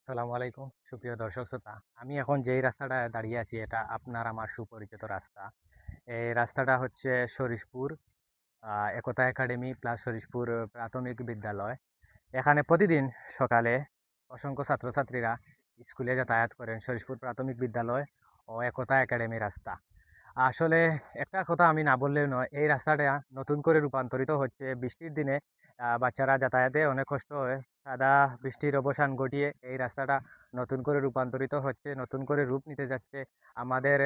আসসালামু আলাইকুম সুপ্রিয় দর্শক শ্রোতা। আমি এখন যেই রাস্তাটায় দাঁড়িয়ে আছি এটা আপনার আমার সুপরিচিত রাস্তা। এই রাস্তাটা হচ্ছে শরীফপুর একতা একাডেমি প্লাস শরীফপুর প্রাথমিক বিদ্যালয়। এখানে প্রতিদিন সকালে অসংখ্য ছাত্রছাত্রীরা স্কুলে যাতায়াত করেন শরীফপুর প্রাথমিক বিদ্যালয় ও একতা একাডেমি রাস্তা। আসলে একটা কথা আমি না বললেও নয়, এই রাস্তাটা নতুন করে রূপান্তরিত হচ্ছে। বৃষ্টির দিনে বাচ্চারা যাতায়াতে অনেক কষ্ট হয়। কাদা বৃষ্টির অবসান ঘটিয়ে এই রাস্তাটা নতুন করে রূপান্তরিত হচ্ছে, নতুন করে রূপ নিতে যাচ্ছে। আমাদের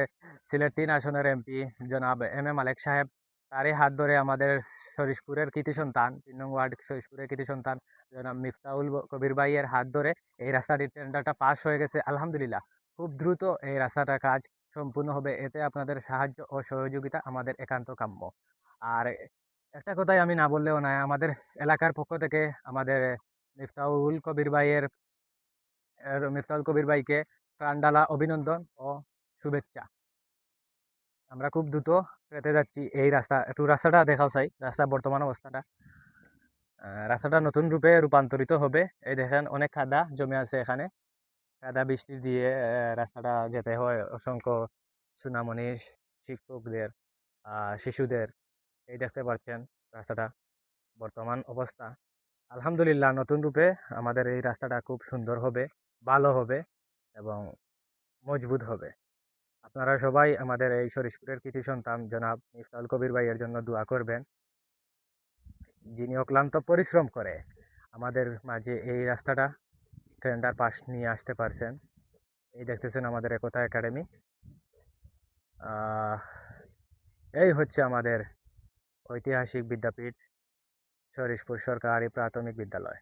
সিলেট ৩ আসনের এমপি জনাব মালেক সাহেব, তারই হাত ধরে আমাদের শরীফপুরের কৃতি সন্তান ৩ নং ওয়ার্ড শরীফপুরের কৃতি সন্তান জনাব মিফতাহুল কবির ভাইয়ের হাত ধরে এই রাস্তাটির টেন্ডারটা পাস হয়ে গেছে আলহামদুলিল্লাহ। খুব দ্রুত এই রাস্তাটার কাজ সম্পূর্ণ হবে। এতে আপনাদের সাহায্য ও সহযোগিতা আমাদের একান্ত কাম্য। আর একটা কথাই আমি না বললেও নয়, আমাদের এলাকার পক্ষ থেকে আমাদের মিফতাহুল কবির ভাইয়ের মিফতাহুল কবির ভাইকে প্রাণঢালা অভিনন্দন ও শুভেচ্ছা। আমরা খুব দ্রুত পেতে যাচ্ছি এই রাস্তা। একটু রাস্তাটা দেখাও চাই, রাস্তার বর্তমান অবস্থাটা। রাস্তাটা নতুন রূপে রূপান্তরিত হবে। এই দেখেন অনেক কাদা জমে আছে এখানে। কাদা বৃষ্টি দিয়ে রাস্তাটা যেতে হয় অসংখ্য সুনামনী শিক্ষকদের, শিশুদের। এই দেখতে পাচ্ছেন রাস্তাটা বর্তমান অবস্থা। আলহামদুলিল্লাহ নতুন রূপে আমাদের এই রাস্তাটা খুব সুন্দর হবে, ভালো হবে এবং মজবুত হবে। আপনারা সবাই আমাদের এই শরীফপুরের কৃতি সন্তান জনাব মিফতাহুল কবির ভাইয়ের জন্য দোয়া করবেন, যিনি অক্লান্ত পরিশ্রম করে আমাদের মাঝে এই রাস্তাটা টেন্ডার পাস নিয়ে আসতে পারছেন। এই দেখতেছেন আমাদের একতা একাডেমি। আহ এই হচ্ছে আমাদের ঐতিহাসিক বিদ্যাপীঠ শরীফপুর সরকারি প্রাথমিক বিদ্যালয়।